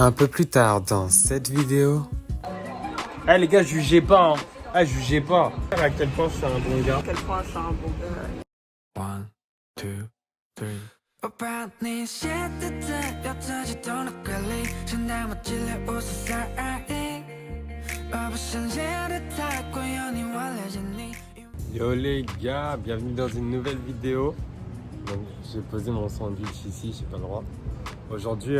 Un peu plus tard dans cette vidéo. Eh les gars, jugez pas, hein. Ah, jugez pas. À quel point je suis un bon gars. À quel point c'est un bon gars. 1, 2, 3. Yo les gars, bienvenue dans une nouvelle vidéo. Donc j'ai posé mon sandwich ici, j'ai pas le droit. Aujourd'hui,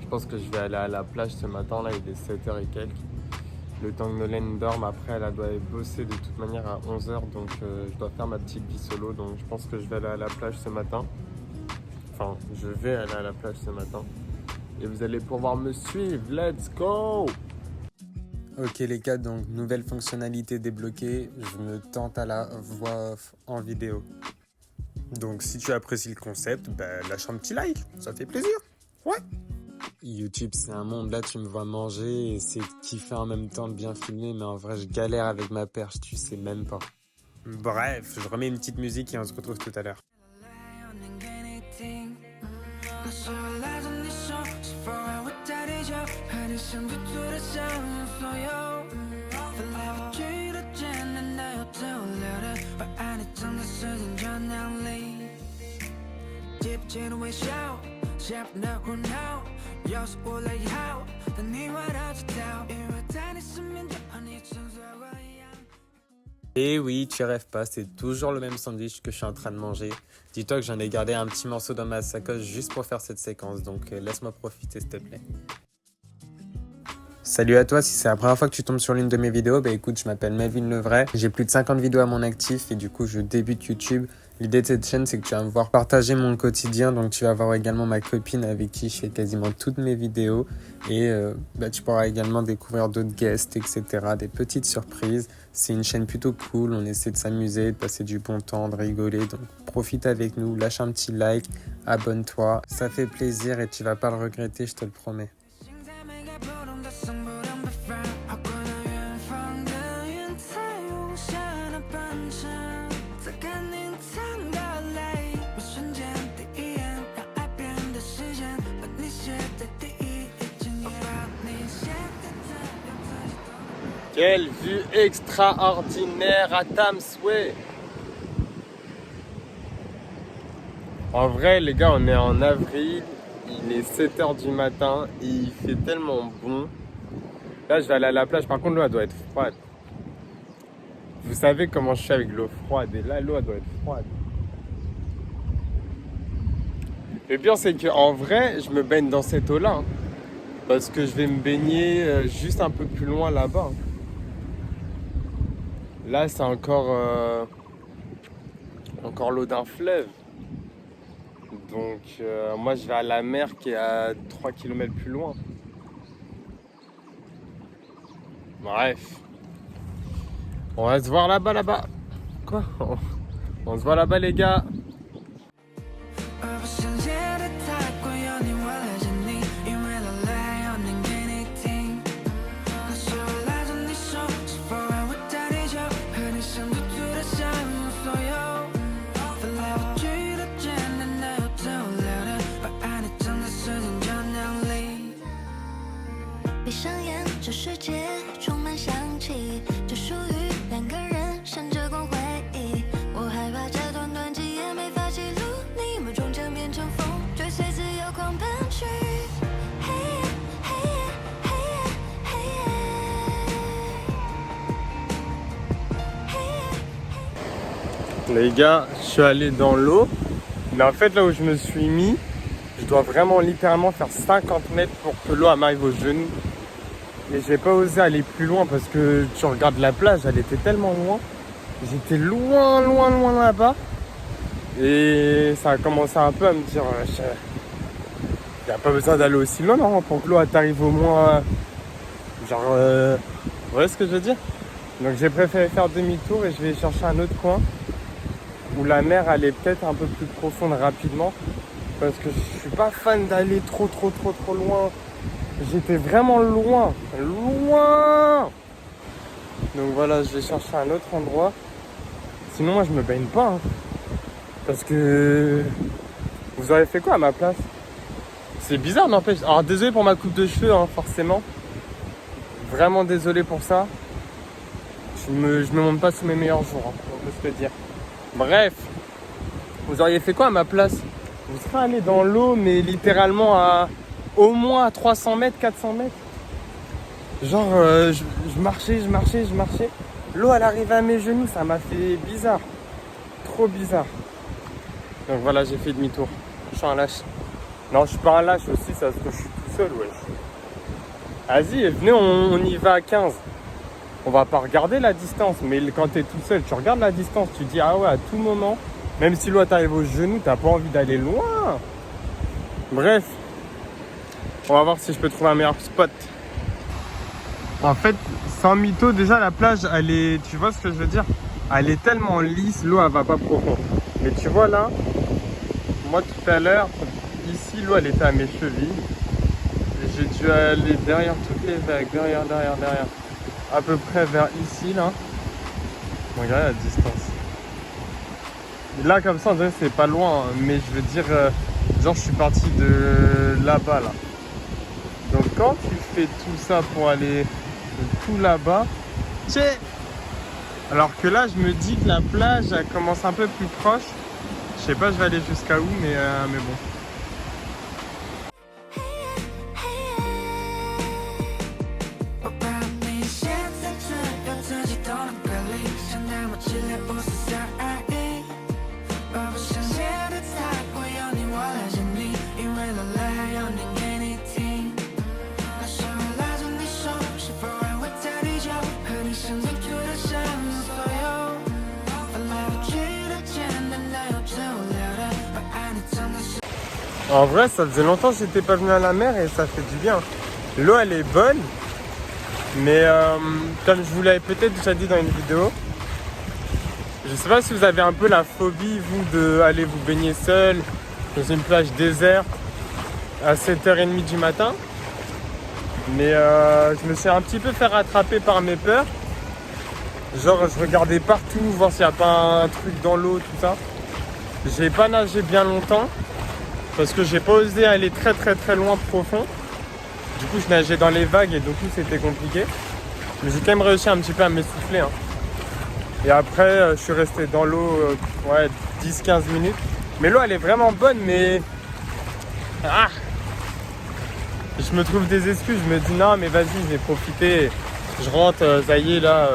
je pense que je vais aller à la plage ce matin, là il est 7h et quelques. Le temps que Nolène dorme, après elle doit aller bosser de toute manière à 11h, donc je dois faire ma petite vie solo, donc je pense que je vais aller à la plage ce matin. Enfin, je vais aller à la plage ce matin. Et vous allez pouvoir me suivre, let's go! Ok les gars, donc nouvelle fonctionnalité débloquée, je me tente à la voix off en vidéo. Donc si tu apprécies le concept, lâche un petit like, ça fait plaisir. Ouais. YouTube c'est un monde, là tu me vois manger et c'est kiffer en même temps de bien filmer, mais en vrai je galère avec ma perche, tu sais même pas. Bref, je remets une petite musique et on se retrouve tout à l'heure. Et oui, tu rêves pas, c'est toujours le même sandwich que je suis en train de manger. Dis-toi que j'en ai gardé un petit morceau dans ma sacoche juste pour faire cette séquence, donc laisse-moi profiter s'il te plaît. Salut à toi, si c'est la première fois que tu tombes sur l'une de mes vidéos, écoute, je m'appelle Melvin Levray, j'ai plus de 50 vidéos à mon actif et du coup je débute YouTube. L'idée de cette chaîne, c'est que tu vas me voir partager mon quotidien, donc tu vas voir également ma copine avec qui je fais quasiment toutes mes vidéos et tu pourras également découvrir d'autres guests, etc., des petites surprises. C'est une chaîne plutôt cool, on essaie de s'amuser, de passer du bon temps, de rigoler, donc profite avec nous, lâche un petit like, abonne-toi, ça fait plaisir et tu vas pas le regretter, je te le promets. Quelle vue extraordinaire à Tamsway. En vrai les gars, on est en avril, il est 7h du matin et il fait tellement bon. Là je vais aller à la plage, par contre l'eau elle doit être froide. Vous savez comment je suis avec l'eau froide et là l'eau elle doit être froide. Le pire c'est qu'en vrai je me baigne dans cette eau là. Parce que je vais me baigner juste un peu plus loin là-bas. Là c'est encore l'eau d'un fleuve. Donc moi je vais à la mer qui est à 3 km plus loin. Bref. On va se voir là-bas. Quoi? On se voit là-bas les gars. Les gars, je suis allé dans l'eau, mais en fait là où je me suis mis, je dois vraiment littéralement faire 50 mètres pour que l'eau m'arrive aux genoux. Et j'ai pas osé aller plus loin parce que tu regardes la plage, elle était tellement loin. J'étais loin là-bas. Et ça a commencé un peu à me dire, il n'y a pas besoin d'aller aussi loin non, pour que l'eau t'arrive au moins, vous voyez ce que je veux dire? Donc j'ai préféré faire demi-tour et je vais chercher un autre coin où la mer elle est peut-être un peu plus profonde rapidement parce que je suis pas fan d'aller trop loin. J'étais vraiment loin. Donc voilà, je vais chercher un autre endroit. Sinon moi je me baigne pas parce que vous aurez fait quoi à ma place? C'est bizarre, n'empêche. Alors, désolé pour ma coupe de cheveux, hein, forcément. Vraiment désolé pour ça. Je me monte pas sous mes meilleurs jours, hein, on peut se le dire. Bref, vous auriez fait quoi à ma place? Vous serez allé dans l'eau, mais littéralement à au moins à 300 mètres, 400 mètres. Genre, je marchais. L'eau, elle arrivait à mes genoux, ça m'a fait bizarre. Trop bizarre. Donc voilà, j'ai fait demi-tour. Je suis un lâche. Non, je suis pas un lâche aussi, ça se trouve, je suis tout seul, ouais. Vas-y, venez, on y va à 15. On va pas regarder la distance, mais quand t'es tout seul, tu regardes la distance, tu dis, ah ouais, à tout moment, même si l'eau t'arrive aux genoux, t'as pas envie d'aller loin. Bref, on va voir si je peux trouver un meilleur spot. En fait, sans mytho, déjà la plage, elle est, tu vois ce que je veux dire? Elle est tellement lisse, l'eau elle va pas profond. Mais tu vois là, moi tout à l'heure, ici l'eau elle était à mes chevilles. J'ai dû aller derrière toutes les vagues, derrière. À peu près vers ici là. Regardez la distance. Et là comme ça on dirait que c'est pas loin, hein, mais je veux dire, genre je suis parti de là-bas là. Donc quand tu fais tout ça pour aller tout là-bas, tchè. Alors que là je me dis que la plage elle commence un peu plus proche. Je sais pas je vais aller jusqu'à où, mais bon. En vrai, ça faisait longtemps que j'étais pas venu à la mer et ça fait du bien. L'eau, elle est bonne, mais comme je vous l'avais peut-être déjà dit dans une vidéo, je sais pas si vous avez un peu la phobie, vous, d'aller vous baigner seul dans une plage déserte à 7h30 du matin. Mais je me suis un petit peu fait rattraper par mes peurs. Genre, je regardais partout, voir s'il n'y a pas un truc dans l'eau, tout ça. J'ai pas nagé bien longtemps. Parce que j'ai pas osé aller très loin profond. Du coup je nageais dans les vagues et du coup c'était compliqué. Mais j'ai quand même réussi un petit peu à m'essouffler. Hein. Et après je suis resté dans l'eau 10-15 minutes. Mais l'eau elle est vraiment bonne, mais je me trouve des excuses. Je me dis non mais vas-y, je vais profiter. Je rentre, ça y est là.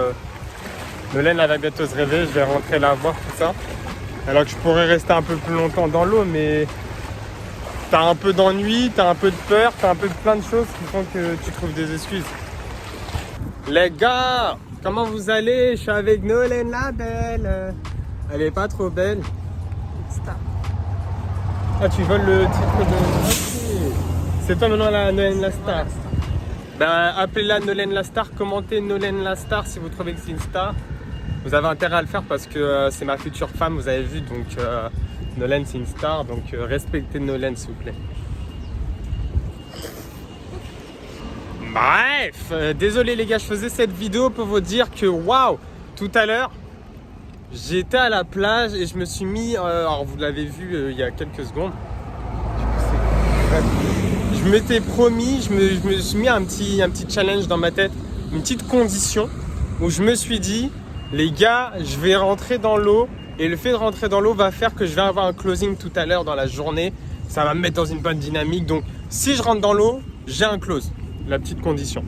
Nolène elle va bientôt se réveiller, je vais rentrer la voir, tout ça. Alors que je pourrais rester un peu plus longtemps dans l'eau, mais t'as un peu d'ennui, t'as un peu de peur, t'as un peu de plein de choses qui font que tu trouves des excuses. Les gars, comment vous allez? Je suis avec Nolène la belle. Elle est pas trop belle. Star. Ah, tu voles le titre de... Okay. C'est toi maintenant la Nolène la star. Ben, appelez-la Nolène la star, commentez Nolène la star si vous trouvez que c'est une star. Vous avez intérêt à le faire parce que c'est ma future femme, vous avez vu, donc Nolène c'est une star, donc respectez Nolène s'il vous plaît. Bref, désolé les gars, je faisais cette vidéo pour vous dire que waouh, tout à l'heure, j'étais à la plage et je me suis mis, alors vous l'avez vu il y a quelques secondes, je m'étais promis, je me suis mis un petit challenge dans ma tête, une petite condition où je me suis dit, les gars, je vais rentrer dans l'eau et le fait de rentrer dans l'eau va faire que je vais avoir un closing tout à l'heure dans la journée. Ça va me mettre dans une bonne dynamique. Donc, si je rentre dans l'eau, j'ai un close. La petite condition.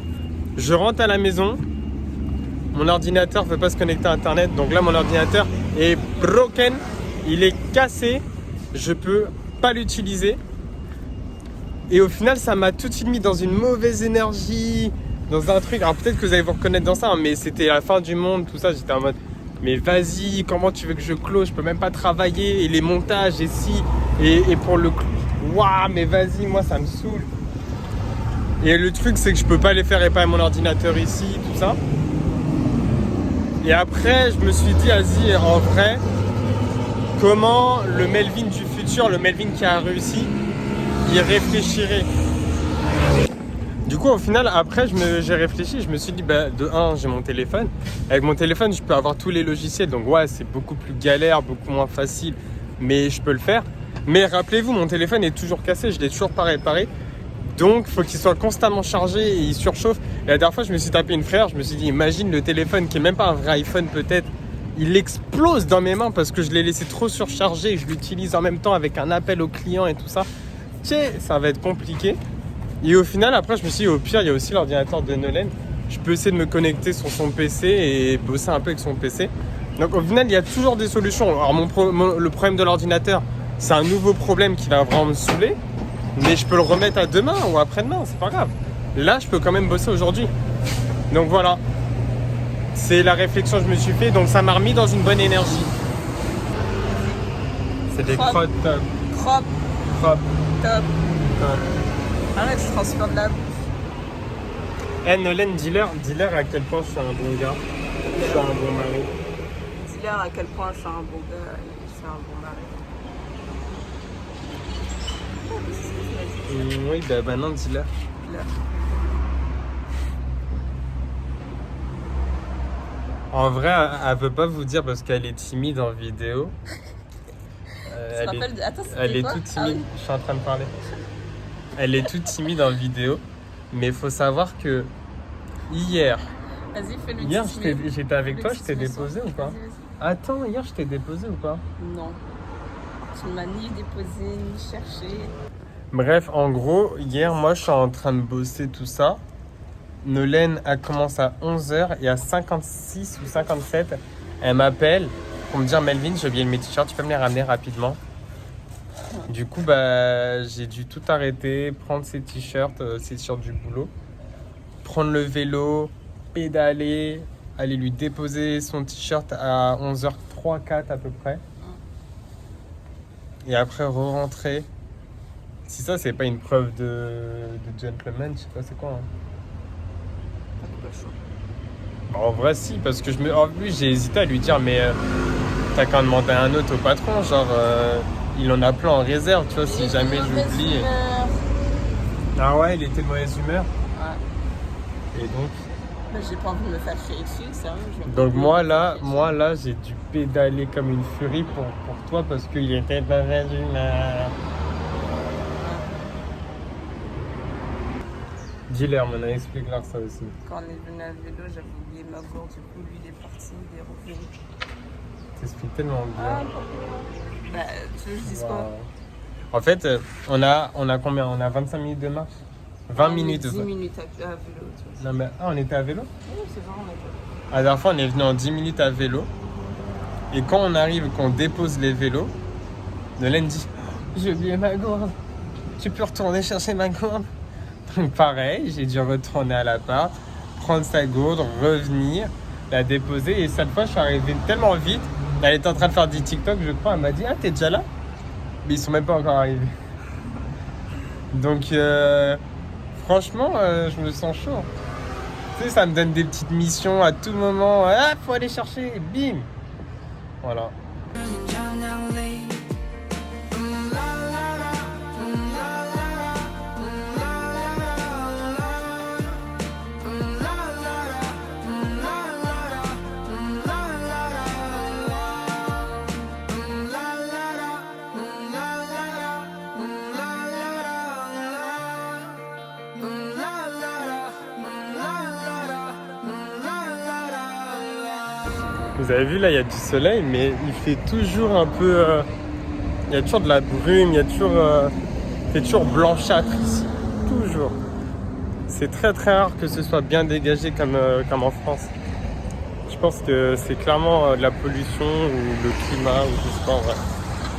Je rentre à la maison. Mon ordinateur ne veut pas se connecter à Internet. Donc là, mon ordinateur est broken. Il est cassé. Je peux pas l'utiliser. Et au final, ça m'a tout de suite mis dans une mauvaise énergie. Dans un truc, alors peut-être que vous allez vous reconnaître dans ça, hein, mais c'était la fin du monde, tout ça, j'étais en mode, mais vas-y, comment tu veux que je close? Je peux même pas travailler, et les montages, et si, et pour le... Waouh, mais vas-y, moi ça me saoule. Et le truc, c'est que je peux pas les faire réparer mon ordinateur ici, tout ça. Et après, je me suis dit, vas-y, en vrai, comment le Melvin du futur, le Melvin qui a réussi, il réfléchirait? Du coup, au final, après, j'ai réfléchi, je me suis dit, bah, de un, j'ai mon téléphone. Avec mon téléphone, je peux avoir tous les logiciels. Donc, ouais, c'est beaucoup plus galère, beaucoup moins facile, mais je peux le faire. Mais rappelez-vous, mon téléphone est toujours cassé, je l'ai toujours pas réparé. Donc, il faut qu'il soit constamment chargé et il surchauffe. Et la dernière fois, je me suis tapé une frayeur. Je me suis dit, imagine le téléphone qui est même pas un vrai iPhone peut-être. Il explose dans mes mains parce que je l'ai laissé trop surchargé et je l'utilise en même temps avec un appel au client et tout ça. Tiens, ça va être compliqué. Et au final, après, je me suis dit, au pire, il y a aussi l'ordinateur de Nolan. Je peux essayer de me connecter sur son PC et bosser un peu avec son PC. Donc, au final, il y a toujours des solutions. Alors, le problème de l'ordinateur, c'est un nouveau problème qui va vraiment me saouler. Mais je peux le remettre à demain ou après-demain, c'est pas grave. Là, je peux quand même bosser aujourd'hui. Donc voilà. C'est la réflexion que je me suis fait, donc ça m'a remis dans une bonne énergie. C'est des crottes top. Crop, Crop. top. Top. Arrête, je transpire de la bouffe. Eh Nolan, dis-leur à quel point je suis un bon gars. Je suis un bon mari. Dis-leur à quel point je suis un bon gars et je suis un bon mari. Oui, bah maintenant dis-leur. Là. En vrai, elle peut pas vous dire parce qu'elle est timide en vidéo. Attends, Elle est quoi? toute timide. Ah oui. Je suis en train de parler. Elle est toute timide en vidéo. Mais il faut savoir que hier, Vas-y, fais-le. j'étais avec toi, je t'ai déposé ou pas? Attends, hier je t'ai déposé ou pas? Non. Tu ne m'as ni déposé, ni cherché. Bref, en gros, hier, moi je suis en train de bosser tout ça. Nolène, elle commence à 11h et à 56 ou 57, elle m'appelle pour me dire Melvin, j'ai oublié mes t-shirts, tu peux me les ramener rapidement? Du coup, bah, j'ai dû tout arrêter, prendre ses t-shirts du boulot, prendre le vélo, pédaler, aller lui déposer son t-shirt à 11h03, 4 à peu près. Et après re-rentrer. Si ça, c'est pas une preuve de gentleman, je sais pas c'est quoi. Hein. Bah, en vrai, si, parce que en plus, j'ai hésité à lui dire, mais t'as qu'à en demander un autre au patron, genre, il en a plein en réserve, tu vois, si jamais j'oublie. Ah ouais, il était de mauvaise humeur. Ouais. Et donc. Bah, j'ai pas envie de me faire crier dessus, sérieux. Donc moi là, j'ai dû pédaler comme une furie pour toi parce qu'il était de mauvaise humeur. Dis-leur, maintenant, explique-leur ça aussi. Quand on est venu à vélo, j'avais oublié ma gourde, du coup, lui, il est parti, il est revenu. T'expliques tellement Ah, bien. bah, tu veux que je dise quoi? En fait, on a combien? On a 25 minutes de marche? 20 minutes. 10 minutes à vélo, tu vois. Non mais, on était à vélo? Oui, c'est vrai, on a vélo. La dernière fois, on est venu en 10 minutes à vélo. Et quand on arrive, qu'on dépose les vélos, Nolène dit « J'ai oublié ma gourde. Tu peux retourner chercher ma gourde ?» Donc pareil, j'ai dû retourner à l'appart, prendre sa gourde, revenir, la déposer. Et cette fois, je suis arrivé tellement vite. Elle était en train de faire des TikTok, je crois. Elle m'a dit « Ah, t'es déjà là ?» Mais ils sont même pas encore arrivés. Donc, franchement, je me sens chaud. Tu sais, ça me donne des petites missions à tout moment. Ah, faut aller chercher, bim. Voilà. Vous avez vu là, il y a du soleil, mais il fait toujours un peu. Il y a toujours de la brume, il fait toujours blanchâtre ici. Toujours. C'est très très rare que ce soit bien dégagé comme en France. Je pense que c'est clairement de la pollution ou le climat ou je sais pas en vrai.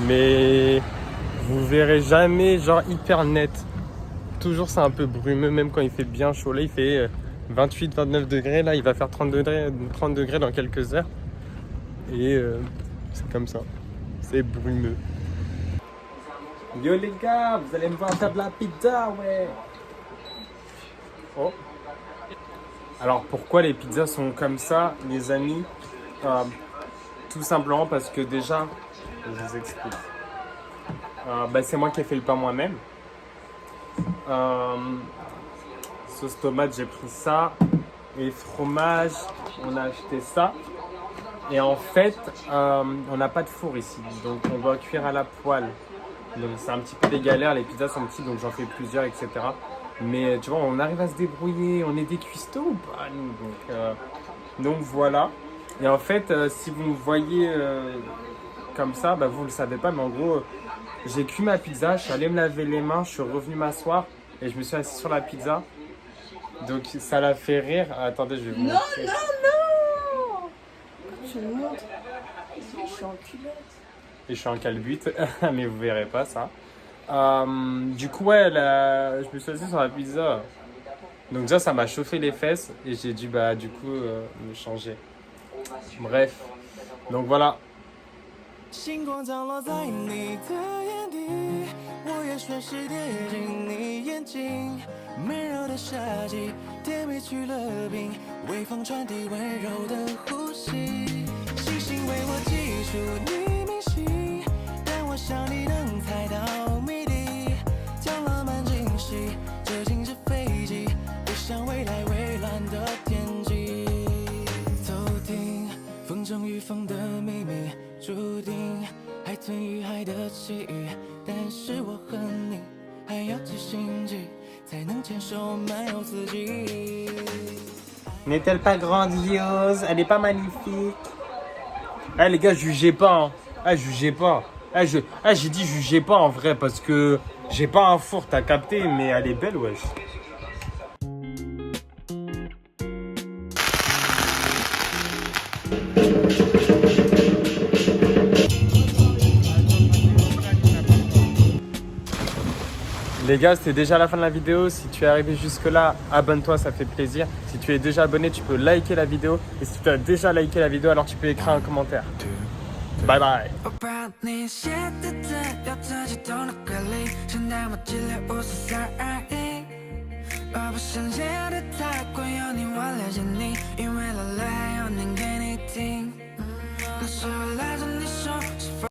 Mais vous verrez jamais genre hyper net. Toujours c'est un peu brumeux, même quand il fait bien chaud. Là il fait 28-29 degrés, là il va faire 30 degrés dans quelques heures. Et c'est comme ça, c'est brumeux. Yo les gars, vous allez me voir faire de la pizza, ouais. Oh. Alors pourquoi les pizzas sont comme ça, les amis? Tout simplement parce que déjà, je vous explique. C'est moi qui ai fait le pain moi-même. Sauce tomate, j'ai pris ça. Et fromage, on a acheté ça. Et en fait, on n'a pas de four ici, donc on va cuire à la poêle. Donc c'est un petit peu des galères, les pizzas sont petites donc j'en fais plusieurs, etc. Mais tu vois, on arrive à se débrouiller, on est des cuistots ou pas nous donc voilà. Et en fait, si vous me voyez comme ça, bah, vous ne le savez pas, mais en gros, j'ai cuit ma pizza, je suis allé me laver les mains, je suis revenu m'asseoir et je me suis assis sur la pizza. Donc ça l'a fait rire. Attendez, je vais vous montrer. Non. Tu me montres. Je suis en culotte. Et je suis en calbute, mais vous verrez pas ça. Du coup, ouais, je me suis assis sur la pizza. Donc déjà, ça m'a chauffé les fesses et j'ai dû, bah, du coup, me changer. Bref, donc voilà. 星光降落在你的眼底，我也顺势跌进你眼睛。闷热的夏季，甜蜜去了冰，微风传递温柔的呼吸。星星为我记住你明星，但我想你能猜到谜底。将浪漫惊喜，折进这飞机，飞向未来蔚蓝的天际。头顶风中与风的秘密。 注定海豚与海的奇遇，但是我和你还要几星际，才能牵手漫游四季。 N'est-elle pas grandiose? Elle est pas magnifique? Eh les gars, jugez pas, hein. Ah, jugez pas. J'ai dit jugez pas en vrai parce que j'ai pas un four, t'as capté, mais elle est belle, wesh. Les gars, c'était déjà la fin de la vidéo. Si tu es arrivé jusque là, abonne-toi, ça fait plaisir. Si tu es déjà abonné, tu peux liker la vidéo. Et si tu as déjà liké la vidéo, alors tu peux écrire un commentaire. Bye bye.那时